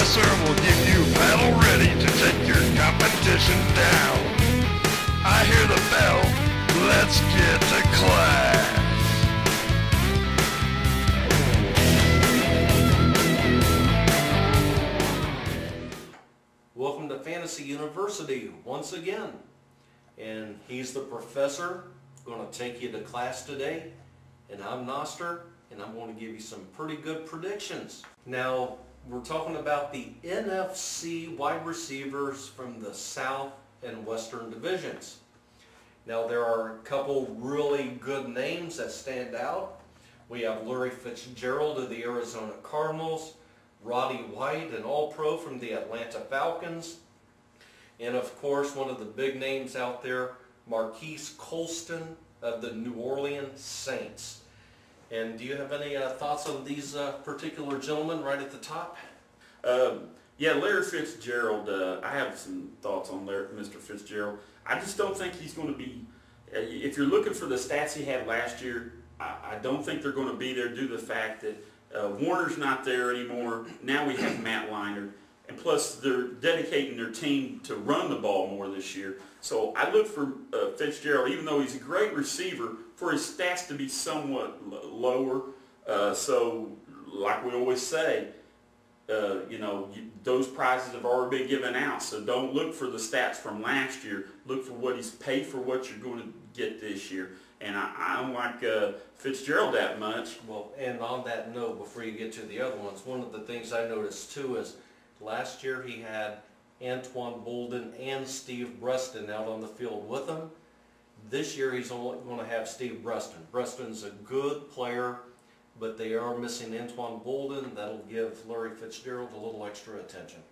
professor will give you battle ready to take your competition down. I hear the bell. Let's get to class. Welcome to Fantasy University once again. And he's the professor going to take you to class today. And I'm NOSTER, and I'm going to give you some pretty good predictions. Now, we're talking about the NFC wide receivers from the South and Western divisions. Now, there are a couple really good names that stand out. We have Larry Fitzgerald of the Arizona Cardinals, Roddy White, an All-Pro from the Atlanta Falcons, and of course, one of the big names out there, Marquise Colston of the New Orleans Saints. And do you have any thoughts on these particular gentlemen right at the top? Yeah, Larry Fitzgerald, I have some thoughts on Mr. Fitzgerald. I just don't think he's going to be, if you're looking for the stats he had last year, I don't think they're going to be there due to the fact that Warner's not there anymore. Now we have Matt Leinart. And plus, they're dedicating their team to run the ball more this year. So I look for Fitzgerald, even though he's a great receiver, for his stats to be somewhat lower. So, like we always say, those prizes have already been given out. So don't look for the stats from last year. Look for what he's paid for what you're going to get this year. And I don't like Fitzgerald that much. Well, and on that note, before you get to the other ones, one of the things I noticed too is last year he had Antoine Bolden and Steve Breston out on the field with him. This year he's only going to have Steve Breston. Breston's a good player, but they are missing Antoine Bolden. That'll give Larry Fitzgerald a little extra attention.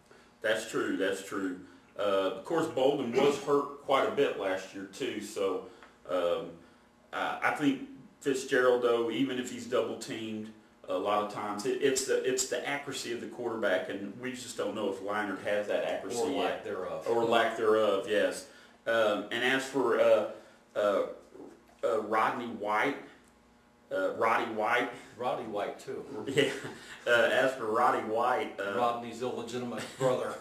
That's true, that's true. Of course, Bolden was hurt quite a bit last year too, so I think Fitzgerald, though, even if he's double-teamed, a lot of times it's the accuracy of the quarterback, and we just don't know if Leinart has that accuracy or yet. lack thereof. Or lack thereof, yes. And as for Roddy White too. Yeah. As for Roddy White, Rodney's illegitimate brother.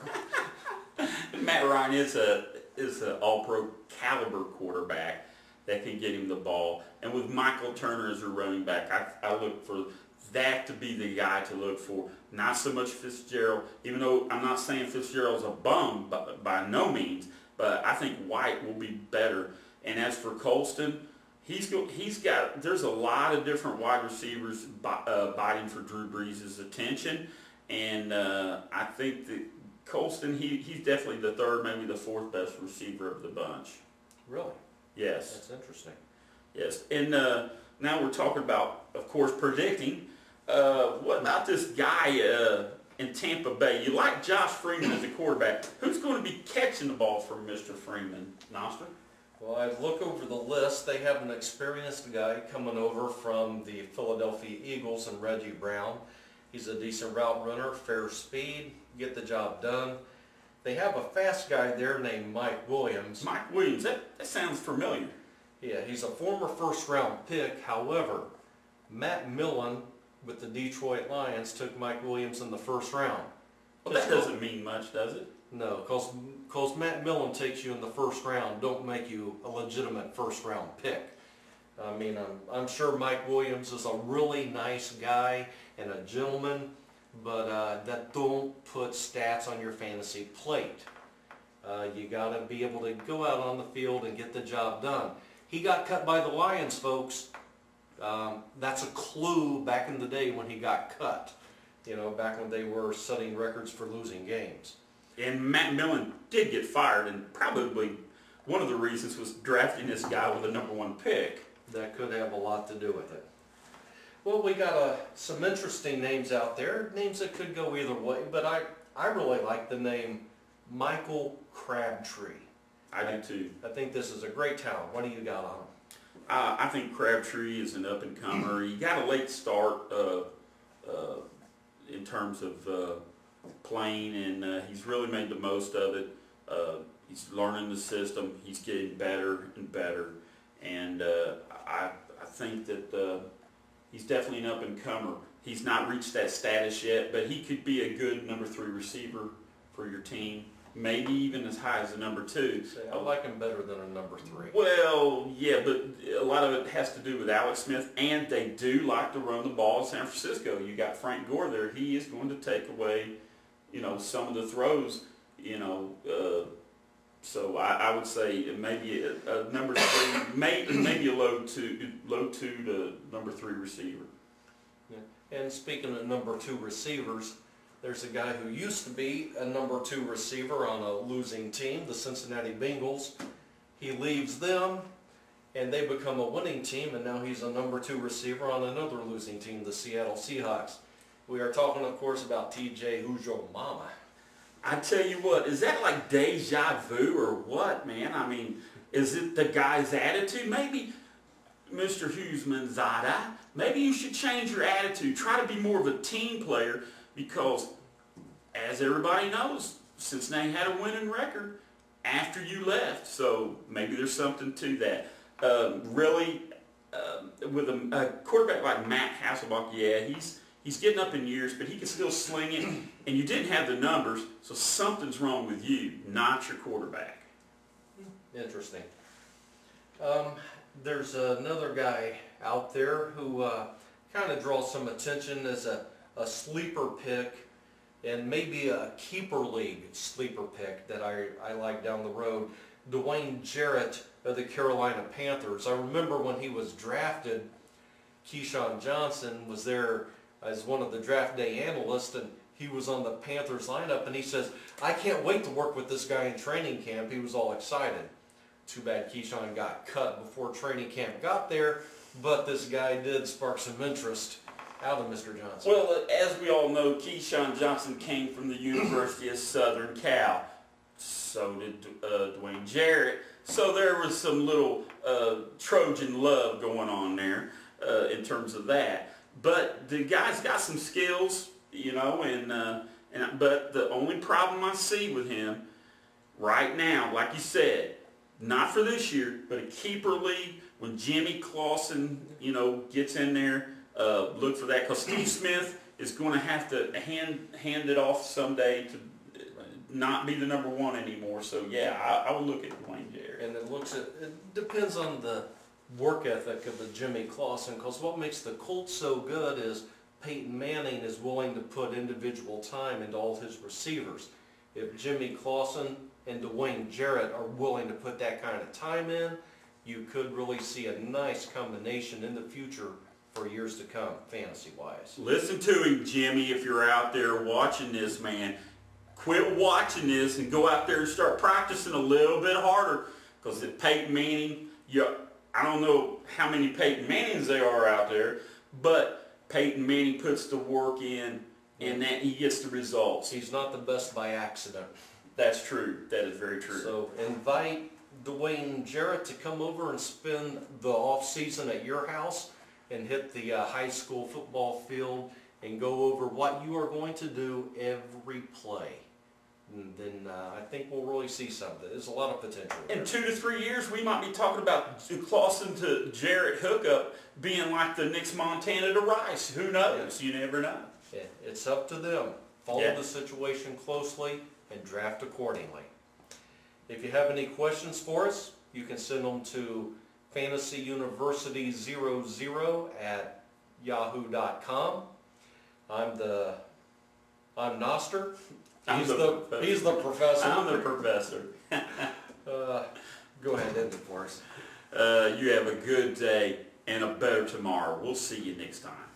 Matt Ryan is an All-Pro caliber quarterback that can get him the ball. And with Michael Turner as a running back, I look for that to be the guy to look for. Not so much Fitzgerald, even though I'm not saying Fitzgerald's a bum by no means, but I think White will be better. And as for Colston, there's a lot of different wide receivers biting for Drew Brees' attention, and I think that Colston, he's definitely the third, maybe the fourth best receiver of the bunch. Really? Yes. That's interesting. Yes, and now we're talking about, of course, predicting. What about this guy in Tampa Bay? You like Josh Freeman as a quarterback. Who's going to be catching the ball for Mr. Freeman, Noster? Well, I look over the list. They have an experienced guy coming over from the Philadelphia Eagles and Reggie Brown. He's a decent route runner, fair speed, get the job done. They have a fast guy there named Mike Williams. Mike Williams, that sounds familiar. Yeah, he's a former first-round pick. However, Matt Millen with the Detroit Lions took Mike Williams in the first round. Well, that doesn't mean much, does it? No, because Matt Millen takes you in the first round, don't make you a legitimate first-round pick. I mean, I'm sure Mike Williams is a really nice guy and a gentleman, but that don't put stats on your fantasy plate. You got to be able to go out on the field and get the job done. He got cut by the Lions, folks. That's a clue back in the day when he got cut. You know, back when they were setting records for losing games. And Matt Millen did get fired, and probably one of the reasons was drafting this guy with the #1 pick. That could have a lot to do with it. Well, we got some interesting names out there, names that could go either way, but I really like the name Michael Crabtree. I do too. I think this is a great talent. What do you got on him? I think Crabtree is an up-and-comer. He got a late start in terms of playing, and he's really made the most of it. He's learning the system. He's getting better and better, and I think that he's definitely an up-and-comer. He's not reached that status yet, but he could be a good number 3 receiver for your team. Maybe even as high as a number 2. I like him better than a number 3. Well, yeah, but a lot of it has to do with Alex Smith, and they do like to run the ball in San Francisco. You got Frank Gore there. He is going to take away, some of the throws, so I would say maybe a number 3, maybe a low 2 to number 3 receiver. Yeah. And speaking of number 2 receivers, there's a guy who used to be a number 2 receiver on a losing team, the Cincinnati Bengals. He leaves them, and they become a winning team, and now he's a number 2 receiver on another losing team, the Seattle Seahawks. We are talking, of course, about TJ Who's Your Mama. I tell you what, is that like deja vu or what, man? I mean, is it the guy's attitude? Maybe, Mr. Husmanzada, maybe you should change your attitude. Try to be more of a team player because, as everybody knows, Cincinnati had a winning record after you left. So maybe there's something to that. With a quarterback like Matt Hasselbeck, yeah, he's getting up in years, but he can still sling it, and you didn't have the numbers, so something's wrong with you, not your quarterback. Interesting. There's another guy out there who kind of draws some attention as a sleeper pick, and maybe a keeper league sleeper pick that I like down the road. Dwayne Jarrett of the Carolina Panthers. I remember when he was drafted, Keyshawn Johnson was there as one of the draft day analysts, and he was on the Panthers lineup, and he says, I can't wait to work with this guy in training camp. He was all excited. Too bad Keyshawn got cut before training camp got there, but this guy did spark some interest out of Mr. Johnson. Well, as we all know, Keyshawn Johnson came from the University of Southern Cal. So did Dwayne Jarrett. So there was some little Trojan love going on there in terms of that. But the guy's got some skills, but the only problem I see with him right now, like you said, not for this year, but a keeper league, when Jimmy Clausen, gets in there, look for that, because Steve Smith is going to have to hand it off someday to not be the number 1 anymore. So yeah, I would look at Dwayne Jarrett. And it depends on the work ethic of the Jimmy Clausen, because what makes the Colts so good is Peyton Manning is willing to put individual time into all his receivers. If Jimmy Clausen and Dwayne Jarrett are willing to put that kind of time in, you could really see a nice combination in the future for years to come, fantasy-wise. Listen to him, Jimmy, if you're out there watching this, man. Quit watching this and go out there and start practicing a little bit harder, because at Peyton Manning, I don't know how many Peyton Mannings there are out there, but Peyton Manning puts the work in, and that he gets the results. He's not the best by accident. That's true. That is very true. So invite Dwayne Jarrett to come over and spend the off season at your house and hit the high school football field and go over what you are going to do every play. And then I think we'll really see something. There's a lot of potential there. In 2 to 3 years, we might be talking about Clausen to Jarrett hookup being like the Knicks Montana to Rice. Who knows? You never know. Yeah, it's up to them. Follow the situation closely and draft accordingly. If you have any questions for us, you can send them to fantasyuniversity00@yahoo.com. I'm Noster. He's the professor. I'm the professor. Go ahead and end it for us. You have a good day and a better tomorrow. We'll see you next time.